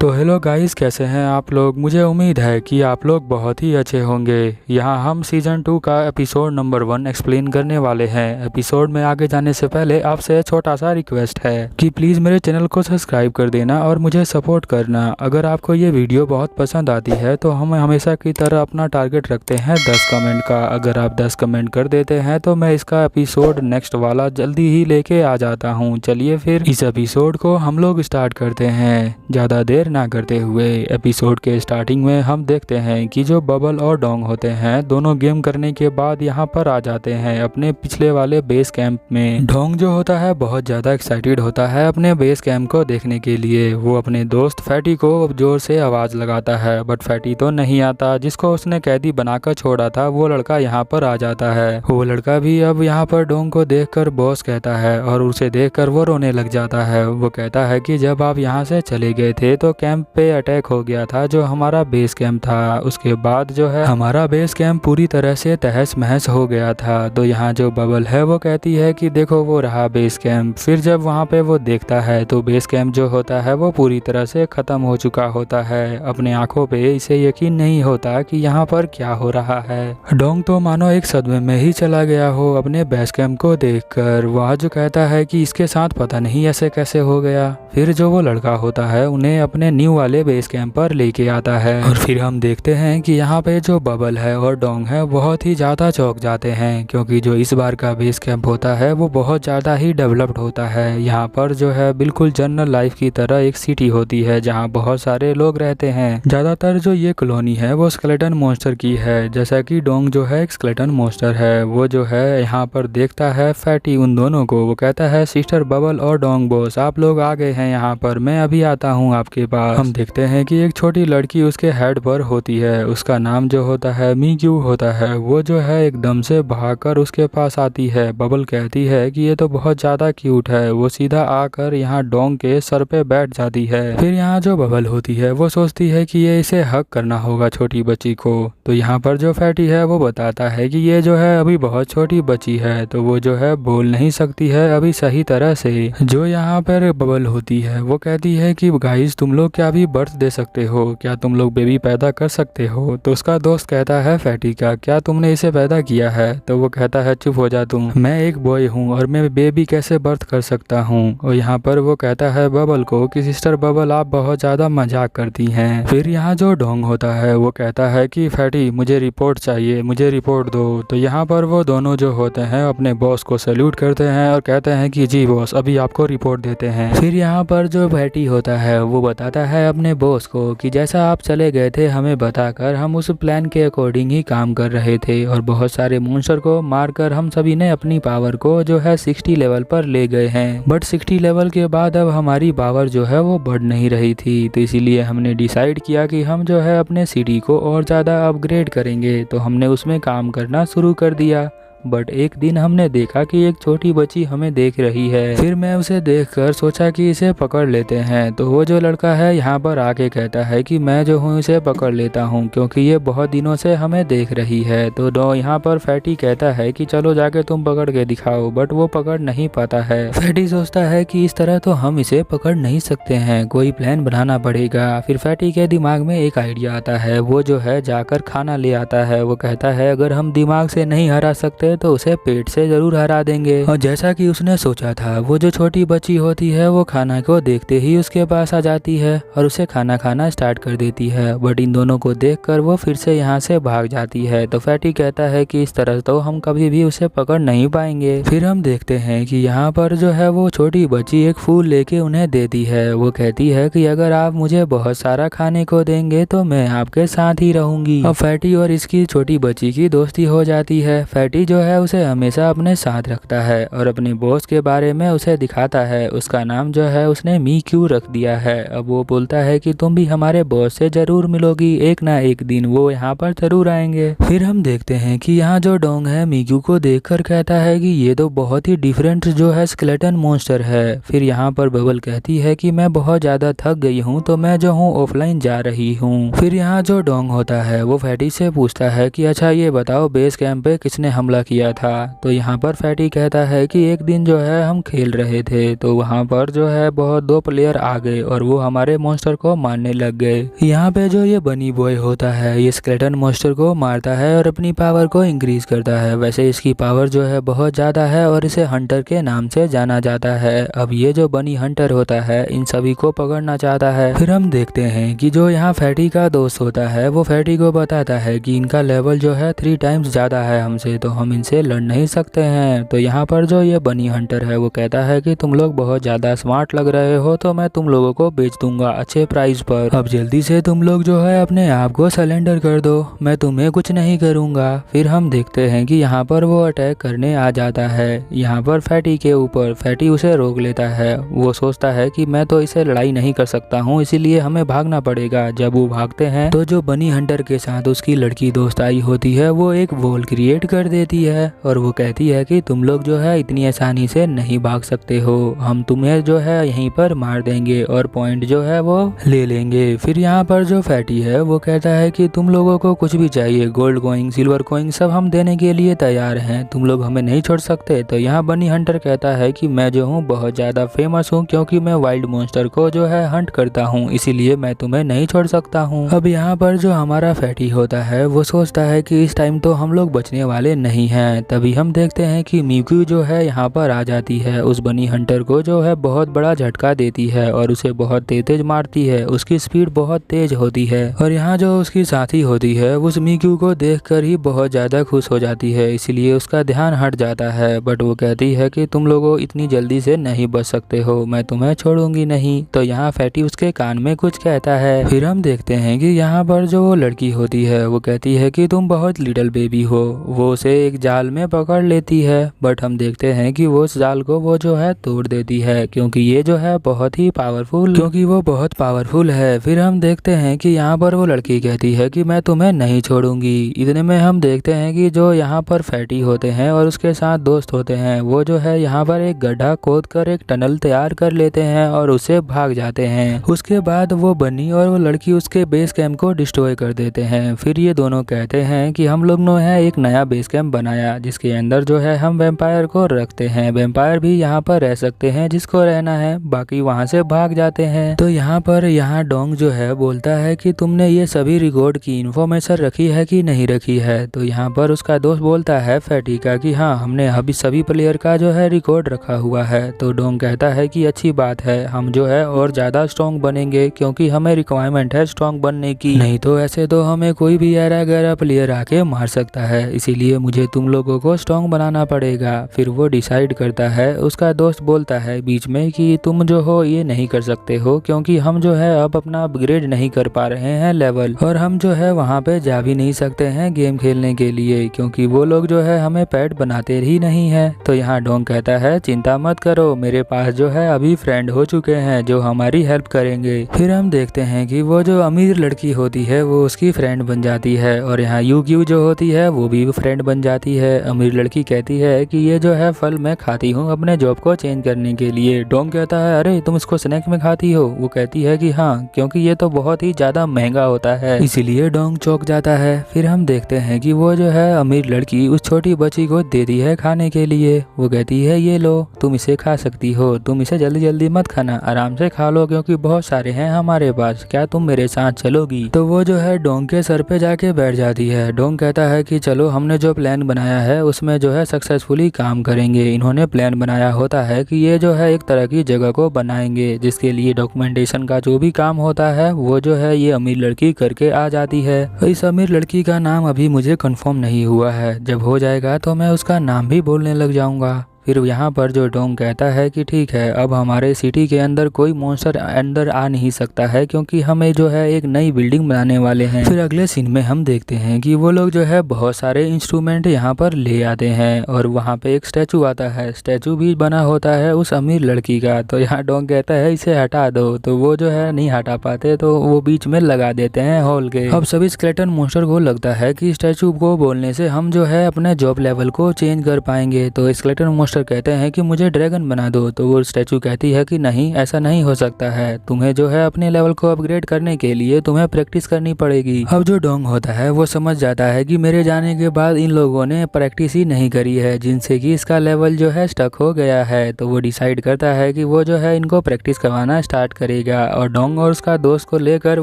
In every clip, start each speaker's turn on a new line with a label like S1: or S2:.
S1: तो hello guys, कैसे हैं आप लोग। मुझे उम्मीद है कि आप लोग बहुत ही अच्छे होंगे। यहाँ हम सीज़न 2 का एपिसोड नंबर 1 एक्सप्लेन करने वाले हैं। एपिसोड में आगे जाने से पहले आपसे छोटा सा रिक्वेस्ट है कि प्लीज़ मेरे चैनल को सब्सक्राइब कर देना और मुझे सपोर्ट करना। अगर आपको ये वीडियो बहुत पसंद आती है तो हम हमेशा की तरह अपना टारगेट रखते हैं 10 कमेंट का। अगर आप 10 कमेंट कर देते हैं तो मैं इसका एपिसोड नेक्स्ट वाला जल्दी ही लेके आ जाता हूँ। चलिए फिर इस एपिसोड को हम लोग स्टार्ट करते हैं, ज़्यादा देर ना करते हुए। एपिसोड के स्टार्टिंग में हम देखते हैं कि जो बबल और डोंग होते हैं दोनों गेम करने के बाद यहाँ पर आ जाते हैं अपने पिछले वाले बेस कैंप में। डोंग जो होता है बहुत ज़्यादा एक्साइटेड होता है अपने बेस कैंप को देखने के लिए। वो अपने दोस्त फैटी को जोर से आवाज़ लगाता है बट फैटी तो नहीं आता। जिसको उसने कैदी बनाकर छोड़ा था वो लड़का यहाँ पर आ जाता है। वो लड़का भी अब यहाँ पर डोंग को देखकर बॉस कहता है और उसे देखकर वो रोने लग जाता है। वो कहता है कि जब आप यहाँ से चले गए थे तो कैंप पे अटैक हो गया था जो हमारा बेस कैंप था। उसके बाद जो है हमारा बेस कैंप पूरी तरह से तहस महस हो गया था। तो यहाँ जो बबल है वो कहती है कि देखो वो रहा बेस कैंप। फिर जब वहाँ पे वो देखता है तो बेस कैंप जो होता है वो पूरी तरह से खत्म हो चुका होता है। अपने आंखों पे इसे यकीन नहीं होता कि यहाँ पर क्या हो रहा है। डोंग तो मानो एक सदमे में ही चला गया हो अपने बेस कैंप को देखकर। वह जो कहता है कि इसके साथ पता नहीं ऐसे कैसे हो गया। फिर जो वो लड़का होता है उन्हें अपने न्यू वाले बेस कैंप पर लेके आता है और फिर हम देखते हैं कि यहाँ पे जो बबल है और डोंग है बहुत ही ज़्यादा चौंक जाते हैं क्योंकि जो इस बार का बेस कैंप होता है वो बहुत ज़्यादा ही डेवलप्ड होता है। यहाँ पर जो है बिल्कुल जनरल लाइफ की तरह एक सिटी होती है जहाँ बहुत सारे लोग रहते हैं। ज़्यादातर जो ये कॉलोनी है वो स्केलेटन मॉन्स्टर की है। जैसा कि डोंग जो है एक स्केलेटन मॉन्स्टर है। वो जो है यहाँ पर देखता है फैटी उन दोनों को। वो कहता है सिस्टर बबल और डोंग बॉस आप लोग आ गए हैं यहाँ पर, मैं अभी आता हूँ आपके पास। हम देखते हैं कि एक छोटी लड़की उसके हेड पर होती है। उसका नाम जो होता है मीक्यू होता है। वो जो है एकदम से भागकर उसके पास आती है। बबल कहती है कि ये तो बहुत ज़्यादा क्यूट है। वो सीधा आकर यहाँ डोंग के सर पे बैठ जाती है। फिर यहाँ जो बबल होती है वो सोचती है कि ये इसे हक करना होगा छोटी बच्ची को। तो यहाँ पर जो फैटी है वो बताता है कि ये जो है अभी बहुत छोटी बच्ची है तो वो जो है बोल नहीं सकती है अभी सही तरह से। जो यहाँ पर बबल होती है वो कहती है कि गाइस तुम लोग क्या अभी बर्थ दे सकते हो, क्या तुम लोग बेबी पैदा कर सकते हो। तो उसका दोस्त कहता है फैटी का क्या तुमने इसे पैदा किया है। तो वो कहता है चुप हो जा तुम, मैं एक बॉय हूँ और मैं बेबी कैसे बर्थ कर सकता हूँ। और यहाँ पर वो कहता है बबल को कि सिस्टर बबल आप बहुत ज्यादा मजाक करती हैं। फिर यहाँ जो डोंग होता है वो कहता है कि फैटी मुझे रिपोर्ट चाहिए, मुझे रिपोर्ट दो। तो यहाँ पर वो दोनों जो होते हैं अपने बॉस को सैल्यूट करते हैं और कहते हैं कि जी बॉस अभी आपको रिपोर्ट देते हैं। फिर यहाँ पर जो फैटी होता है वो बताता है अपने बॉस को कि जैसा आप चले गए थे हमें बताकर हम उस प्लान के अकॉर्डिंग ही काम कर रहे थे और बहुत सारे मॉन्स्टर को मारकर हम सभी ने अपनी पावर को जो है 60 लेवल पर ले गए हैं। बट 60 लेवल के बाद अब हमारी पावर जो है वो बढ़ नहीं रही थी। तो इसीलिए हमने डिसाइड किया कि हम जो है अपने सिटी को और ज़्यादा अपग्रेड करेंगे। तो हमने उसमें काम करना शुरू कर दिया। बट एक दिन हमने देखा कि एक छोटी बच्ची हमें देख रही है। फिर मैं उसे देखकर सोचा कि इसे पकड़ लेते हैं। तो वो जो लड़का है यहाँ पर आके कहता है कि मैं जो हूँ इसे पकड़ लेता हूँ क्योंकि ये बहुत दिनों से हमें देख रही है। तो दो यहाँ पर फैटी कहता है कि चलो जाके तुम पकड़ के दिखाओ। बट वो पकड़ नहीं पाता है। फैटी सोचता है कि इस तरह तो हम इसे पकड़ नहीं सकते हैं, कोई प्लान बनाना पड़ेगा। फिर फैटी के दिमाग में एक आइडिया आता है। वो जो है जाकर खाना ले आता है। वो कहता है अगर हम दिमाग से नहीं हरा सकते तो उसे पेट से जरूर हरा देंगे। और जैसा कि उसने सोचा था वो जो छोटी बच्ची होती है वो खाना को देखते ही उसके पास आ जाती है और उसे खाना खाना स्टार्ट कर देती है। बट इन दोनों को देखकर वो फिर से यहाँ से भाग जाती है। तो फैटी कहता है कि इस तरह तो हम कभी भी उसे पकड़ नहीं पाएंगे। फिर हम देखते हैं कि यहाँ पर जो है वो छोटी बच्ची एक फूल लेके उन्हें देती है। वो कहती है कि अगर आप मुझे बहुत सारा खाने को देंगे तो मैं आपके साथ ही रहूंगी। अब फैटी और इसकी छोटी बच्ची की दोस्ती हो जाती है। फैटी जो है उसे हमेशा अपने साथ रखता है और अपने बॉस के बारे में उसे दिखाता है। उसका नाम जो है उसने मीक्यू रख दिया है। अब वो बोलता है कि तुम भी हमारे बॉस से जरूर मिलोगी, एक ना एक दिन वो यहाँ पर जरूर आएंगे। फिर हम देखते हैं कि यहाँ जो डोंग है मीक्यू को देखकर कहता है कि ये तो बहुत ही डिफरेंट जो है स्केलेटन मॉन्स्टर है। फिर यहाँ पर बबल कहती है कि मैं बहुत ज्यादा थक गई हूँ तो मैं जो हूँ ऑफलाइन जा रही हूँ। फिर यहाँ जो डोंग होता है वो फैटी से पूछता है कि अच्छा ये बताओ बेस कैंप पे किसने हमला किया था। तो यहाँ पर फैटी कहता है कि एक दिन जो है हम खेल रहे थे तो वहाँ पर जो है बहुत 2 प्लेयर आ गए और वो हमारे मॉन्स्टर को मारने लग गए। यहाँ पे जो ये बनी बॉय होता है ये स्केलेटन मॉन्स्टर को मारता है और अपनी पावर को इंक्रीज करता है। वैसे इसकी पावर जो है बहुत ज़्यादा है और इसे हंटर के नाम से जाना जाता है। अब ये जो बनी हंटर होता है इन सभी को पकड़ना चाहता है। फिर हम देखते हैं कि जो यहाँ फैटी का दोस्त होता है वो फैटी को बताता है कि इनका लेवल जो है 3 टाइम्स ज़्यादा है हमसे, तो हम इनसे लड़ नहीं सकते हैं। तो यहाँ पर जो ये बनी हंटर है वो कहता है कि तुम लोग बहुत ज़्यादा स्मार्ट लग रहे हो तो मैं तुम लोगों को बेच दूंगा अच्छे प्राइस पर। अब जल्दी से तुम लोग जो है अपने आप को सरेंडर कर दो, मैं तुम्हें कुछ नहीं करूंगा। फिर हम देखते हैं कि यहाँ पर वो अटैक करने आ जाता है यहाँ पर फैटी के ऊपर। फैटी उसे रोक लेता है। वो सोचता है कि मैं तो इसे लड़ाई नहीं कर सकता हूँ, इसीलिए हमें भागना पड़ेगा। जब वो भागते हैं तो जो बनी हंटर के साथ उसकी लड़की दोस्त आई होती है वो एक वॉल क्रिएट कर देती है और वो कहती है कि तुम लोग जो है इतनी आसानी से नहीं भाग सकते हो, हम तुम्हें जो है यहीं पर मार देंगे और पॉइंट जो है वो ले लेंगे। फिर यहाँ पर जो फैटी है वो कहता है कि तुम लोगों को कुछ भी चाहिए, गोल्ड कॉइन सिल्वर कॉइन सब हम देने के लिए तैयार हैं, तुम लोग हमें नहीं छोड़ सकते। तो यहाँ बनी हंटर कहता है कि मैं जो हूँ बहुत ज़्यादा फेमस हूँ क्योंकि मैं वाइल्ड मॉन्स्टर को जो है हंट करता हूँ, इसीलिए मैं तुम्हें नहीं छोड़ सकता हूँ। अब यहाँ पर जो हमारा फैटी होता है वो सोचता है कि इस टाइम तो हम लोग बचने वाले नहीं हैं। तभी हम देखते हैं कि मिक्यू जो है यहाँ पर आ जाती है, उस बनी हंटर को जो है बहुत बड़ा झटका देती है और उसे बहुत तेज मारती है। उसकी स्पीड बहुत तेज होती है और यहाँ जो उसकी साथी होती है उस मिक्यू को देखकर ही बहुत ज़्यादा खुश हो जाती है, इसलिए उसका ध्यान हट जाता है। बट वो कहती है कि तुम लोगों इतनी जल्दी से नहीं बच सकते हो, मैं तुम्हें छोड़ूंगी नहीं। तो यहाँ फैटी उसके कान में कुछ कहता है। फिर हम देखते हैं कि यहाँ पर जो वो लड़की होती है वो कहती है कि तुम बहुत लिटिल बेबी हो। वो उसे एक जाल में पकड़ लेती है बट हम देखते हैं कि वो उस जाल को वो जो है तोड़ देती है क्योंकि ये जो है बहुत ही पावरफुल है। फिर हम देखते हैं कि यहाँ पर वो लड़की कहती है कि मैं तुम्हें नहीं छोड़ूंगी। इतने में हम देखते हैं कि जो यहाँ पर फैटी होते हैं और उसके साथ दोस्त होते हैं वो जो है यहाँ पर एक गड्ढा खोद कर एक टनल तैयार कर लेते हैं और उसे भाग जाते हैं। उसके बाद वो बनी और वो लड़की उसके बेस कैंप को डिस्ट्रॉय कर देते हैं। फिर ये दोनों कहते हैं कि हम लोग ने है एक नया बेस कैंप बनाया जिसके अंदर जो है हम वैम्पायर को रखते हैं, वैम्पायर भी यहाँ पर रह सकते हैं जिसको रहना है, बाकी वहाँ से भाग जाते हैं। तो यहाँ पर डोंग जो है बोलता है कि तुमने ये सभी रिकॉर्ड की इन्फॉर्मेशन रखी है कि नहीं रखी है। तो यहाँ पर उसका दोस्त बोलता है फैटी का कि हाँ हमने अभी सभी प्लेयर का जो है रिकॉर्ड रखा हुआ है। तो डोंग कहता है कि अच्छी बात है, हम जो है और ज़्यादा स्ट्रॉन्ग बनेंगे क्योंकि हमें रिक्वायरमेंट है स्ट्रॉन्ग बनने की, नहीं तो ऐसे तो हमें कोई भी ऐरा गैरा प्लेयर आके मार सकता है, इसीलिए मुझे तुम लोगों को स्ट्रॉन्ग बनाना पड़ेगा। फिर वो डिसाइड करता है। उसका दोस्त बोलता है बीच में कि तुम जो हो ये नहीं कर सकते हो क्योंकि हम जो है अब अपना अपग्रेड नहीं कर पा रहे हैं लेवल, और हम जो है वहाँ पे जा भी नहीं सकते हैं गेम खेलने के लिए क्योंकि वो लोग जो है हमें पेट बनाते ही नहीं है। तो यहाँ डोंग कहता है चिंता मत करो, मेरे पास जो है अभी फ्रेंड हो चुके हैं जो हमारी हेल्प करेंगे। फिर हम देखते हैं कि वो जो अमीर लड़की होती है वो उसकी फ्रेंड बन जाती है और यहाँ यूक्यू जो होती है वो भी फ्रेंड बन जाती है। अमीर लड़की कहती है कि ये जो है फल मैं खाती हूँ अपने जॉब को चेंज करने के लिए। डोंग कहता है अरे तुम इसको स्नैक में खाती हो? वो कहती है कि हाँ क्योंकि ये तो बहुत ही ज्यादा महंगा होता है, इसीलिए डोंग चौंक जाता है। फिर हम देखते हैं कि वो जो है अमीर लड़की उस छोटी बच्ची को देती है खाने के लिए। वो कहती है ये लो तुम इसे खा सकती हो, तुम इसे जल्दी जल्दी मत खाना, आराम से खा लो क्योंकि बहुत सारे हैं हमारे पास, क्या तुम मेरे साथ चलोगी? तो वो जो है डोंग के सर पे जाके बैठ जाती है। डोंग कहता है कि चलो हमने जो प्लान बनाया है उसमें जो है सक्सेसफुली काम करेंगे। इन्होंने प्लान बनाया होता है कि ये जो है एक तरह की जगह को बनाएंगे जिसके लिए डॉक्यूमेंटेशन का जो भी काम होता है वो जो है ये अमीर लड़की करके आ जाती है। इस अमीर लड़की का नाम अभी मुझे कंफर्म नहीं हुआ है, जब हो जाएगा तो मैं उसका नाम भी बोलने लग जाऊंगा। फिर यहाँ पर जो डोंग कहता है कि ठीक है अब हमारे सिटी के अंदर कोई मॉन्स्टर अंदर आ नहीं सकता है क्योंकि हमें जो है एक नई बिल्डिंग बनाने वाले हैं। फिर अगले सीन में हम देखते हैं कि वो लोग जो है बहुत सारे इंस्ट्रूमेंट यहाँ पर ले आते हैं और वहाँ पे एक स्टैचू आता है। स्टैचू भी बना होता है उस अमीर लड़की का। तो यहाँ डोंग कहता है इसे हटा दो, तो वो जो है नहीं हटा पाते तो वो बीच में लगा देते हैं हॉल के। अब सभी स्केलेटन मॉन्स्टर को लगता है कि स्टैचू को बोलने से हम जो है अपने जॉब लेवल को चेंज कर पाएंगे। तो स्केलेटन मॉन्स्टर कहते हैं कि मुझे ड्रैगन बना दो, तो वो स्टैचू कहती है कि नहीं, ऐसा नहीं हो सकता है, तुम्हें जो है अपने लेवल को अपग्रेड करने के लिए तुम्हें प्रैक्टिस करनी पड़ेगी। अब जो डोंग होता है वो समझ जाता है कि मेरे जाने के बाद इन लोगों ने प्रैक्टिस ही नहीं करी है, जिनसे कि इसका लेवल जो है स्टक हो गया है। तो वो डिसाइड करता है कि वो जो है इनको प्रैक्टिस करवाना स्टार्ट करेगा और डोंग और उसका दोस्त को लेकर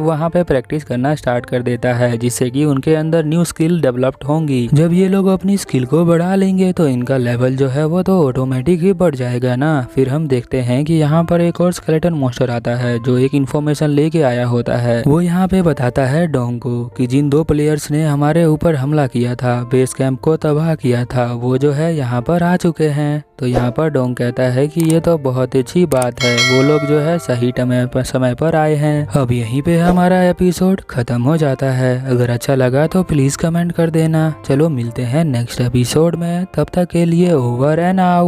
S1: वहाँ पे प्रैक्टिस करना स्टार्ट कर देता है, जिससे कि उनके अंदर न्यू स्किल डेवलप्ड होंगी। जब ये लोग अपनी स्किल को बढ़ा लेंगे तो इनका लेवल जो है वो तो ऑटोमेटिक ही बढ़ जाएगा ना। फिर हम देखते हैं कि यहाँ पर एक और स्केलेटन मॉन्स्टर आता है जो एक इन्फॉर्मेशन लेके आया होता है। वो यहाँ पे बताता है डोंग को कि जिन 2 प्लेयर्स ने हमारे ऊपर हमला किया था, बेस कैंप को तबाह किया था, वो जो है यहाँ पर आ चुके हैं। तो यहाँ पर डोंग कहता है कि ये तो बहुत अच्छी बात है, वो लोग जो है सही समय पर आए हैं। अब यहीं पे हमारा एपिसोड खत्म हो जाता है। अगर अच्छा लगा तो प्लीज कमेंट कर देना। चलो मिलते हैं नेक्स्ट एपिसोड में, तब तक के लिए ओवर एंड आउट।